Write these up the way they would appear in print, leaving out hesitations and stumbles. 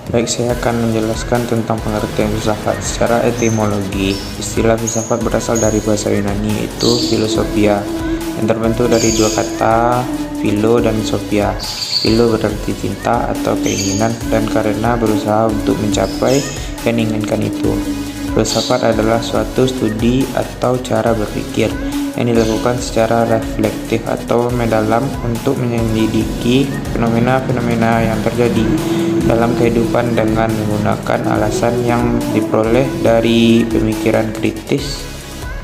Baik, saya akan menjelaskan tentang pengertian filsafat. Secara etimologi, istilah filsafat berasal dari bahasa Yunani, yaitu philosophia, yang terbentuk dari dua kata, philo dan sophia. Philo berarti cinta atau keinginan, dan karena berusaha untuk mencapai yang diinginkan itu. Filsafat adalah suatu studi atau cara berpikir yang dilakukan secara reflektif atau mendalam untuk menyelidiki fenomena-fenomena yang terjadi dalam kehidupan dengan menggunakan alasan yang diperoleh dari pemikiran kritis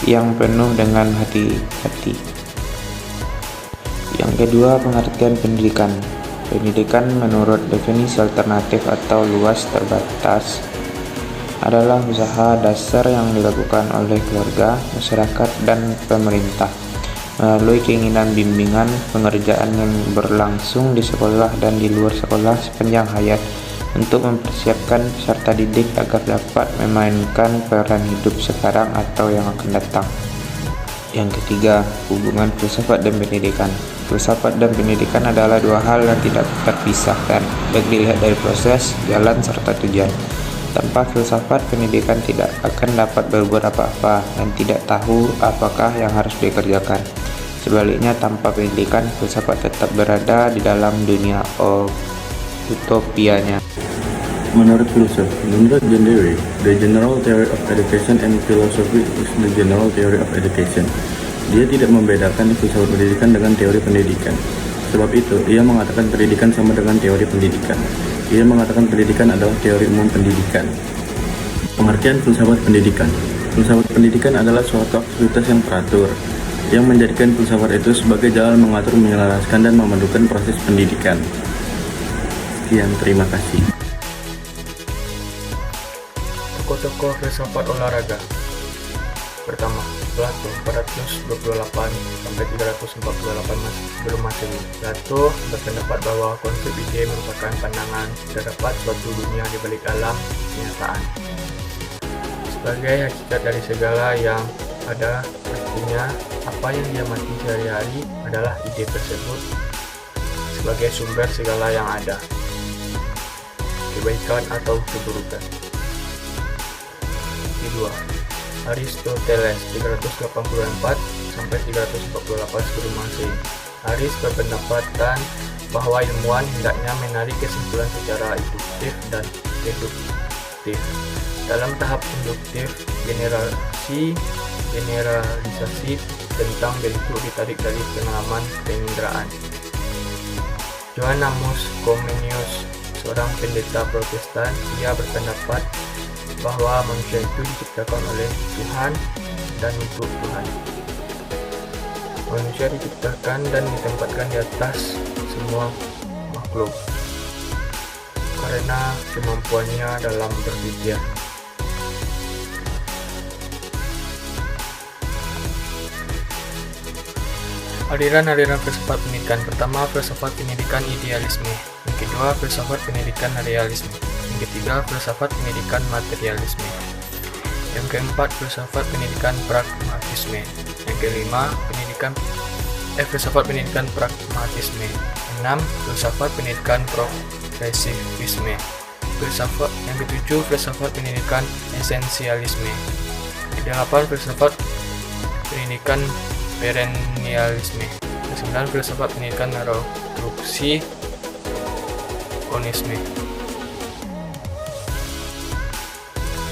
yang penuh dengan hati-hati. Yang kedua, pengertian pendidikan. Pendidikan menurut definisi alternatif atau luas terbatas adalah usaha dasar yang dilakukan oleh keluarga, masyarakat, dan pemerintah melalui keinginan bimbingan pengerjaan yang berlangsung di sekolah dan di luar sekolah sepanjang hayat untuk mempersiapkan peserta didik agar dapat memainkan peran hidup sekarang atau yang akan datang. Yang ketiga, hubungan filsafat dan pendidikan. Filsafat dan pendidikan adalah dua hal yang tidak terpisahkan, baik dilihat dari proses, jalan, serta tujuan. Tanpa filsafat, pendidikan tidak akan dapat berbuat apa-apa dan tidak tahu apakah yang harus dikerjakan. Sebaliknya, tanpa pendidikan, filsafat tetap berada di dalam dunia utopianya. Menurut John Dewey, the general theory of education and philosophy is the general theory of education. Dia tidak membedakan filsafat pendidikan dengan teori pendidikan. Sebab itu, ia mengatakan pendidikan sama dengan teori pendidikan. Ia mengatakan pendidikan adalah teori umum pendidikan. Pengertian filsafat pendidikan. Filsafat pendidikan adalah suatu aktivitas yang teratur, yang menjadikan filsafat itu sebagai jalan mengatur, menyelaraskan, dan memandukan proses pendidikan. Sekian, terima kasih. Tokoh-tokoh filsafat olahraga. Pertama, Plato 428 sampai 348 sebelum Masehi. Plato berpendapat bahwa konsep ide merupakan pandangan terdapat suatu dunia di balik alam kenyataan. Sebagai hakikat dari segala yang ada, artinya apa yang diamati sehari-hari adalah ide tersebut sebagai sumber segala yang ada, kebaikan atau keburukan. Kedua, Aristoteles 384 sampai 348 sebelum Masehi. Aris berpendapat bahwa ilmuwan hendaknya menarik kesimpulan secara induktif dan deduktif. Dalam tahap induktif, generalisasi tentang bentuk ditarik dari pengalaman penginderaan. Johannes Comenius, seorang pendeta Protestan, ia berpendapat bahwa manusia itu diciptakan oleh Tuhan dan untuk Tuhan. Manusia diciptakan dan ditempatkan di atas semua makhluk karena kemampuannya dalam berpikir. Aliran-aliran filsafat pendidikan. Pertama, filsafat pendidikan idealisme. Yang kedua, filsafat pendidikan realisme. Yang ketiga, filsafat pendidikan materialisme. Yang keempat, filsafat pendidikan pragmatisme. Yang kelima, filsafat pendidikan pragmatisme. Enam, filsafat pendidikan progresivisme. Yang ketujuh, filsafat pendidikan esensialisme. Kedelapan, filsafat pendidikan perennialisme. Kesembilan, filsafat pendidikan reduksionisme.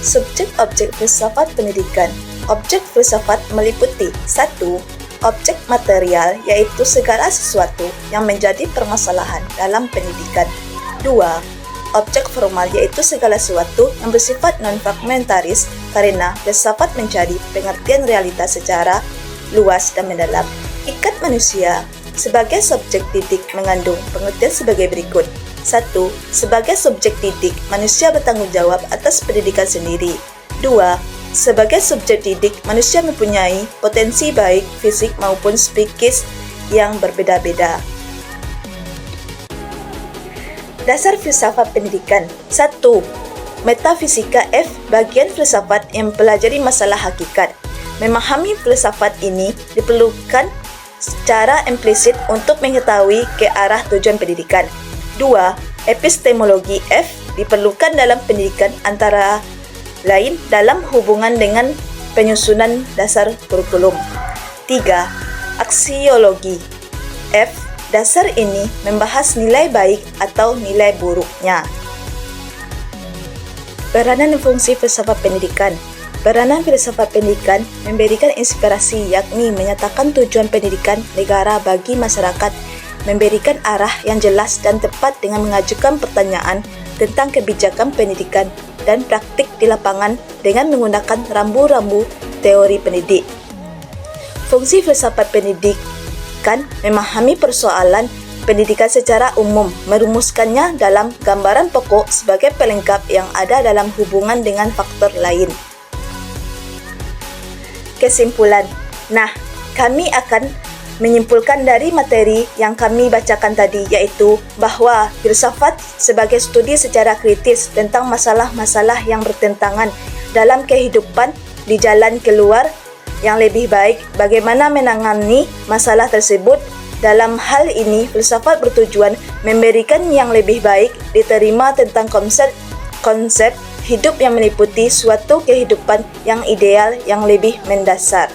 Subjek-objek filsafat pendidikan. Objek filsafat meliputi 1. Objek material, yaitu segala sesuatu yang menjadi permasalahan dalam pendidikan. 2. Objek formal, yaitu segala sesuatu yang bersifat non-fragmentaris karena filsafat mencari pengertian realitas secara luas dan mendalam. Ikat manusia sebagai subjek didik mengandung pengertian sebagai berikut. 1. Sebagai subjek didik, manusia bertanggung jawab atas pendidikan sendiri. 2. Sebagai subjek didik, manusia mempunyai potensi baik fisik maupun psikis yang berbeda-beda. Dasar filsafat pendidikan. 1. Metafisika F. Bagian filsafat yang mempelajari masalah hakikat. Memahami filsafat ini diperlukan secara implisit untuk mengetahui ke arah tujuan pendidikan. 2. Epistemologi F diperlukan dalam pendidikan antara lain dalam hubungan dengan penyusunan dasar kurikulum. 3. Aksiologi. F. Dasar ini membahas nilai baik atau nilai buruknya. Peranan dan fungsi filsafat pendidikan. Peranan filsafat pendidikan memberikan inspirasi, yakni menyatakan tujuan pendidikan negara bagi masyarakat, memberikan arah yang jelas dan tepat dengan mengajukan pertanyaan tentang kebijakan pendidikan dan praktik di lapangan dengan menggunakan rambu-rambu teori pendidik. Fungsi filsafat pendidikan memahami persoalan pendidikan secara umum, merumuskannya dalam gambaran pokok sebagai pelengkap yang ada dalam hubungan dengan faktor lain. Kesimpulan. Nah, kami akan menyimpulkan dari materi yang kami bacakan tadi, yaitu bahwa filsafat sebagai studi secara kritis tentang masalah-masalah yang bertentangan dalam kehidupan di jalan keluar yang lebih baik, bagaimana menangani masalah tersebut. Dalam hal ini, filsafat bertujuan memberikan yang lebih baik diterima tentang konsep hidup yang meliputi suatu kehidupan yang ideal yang lebih mendasar.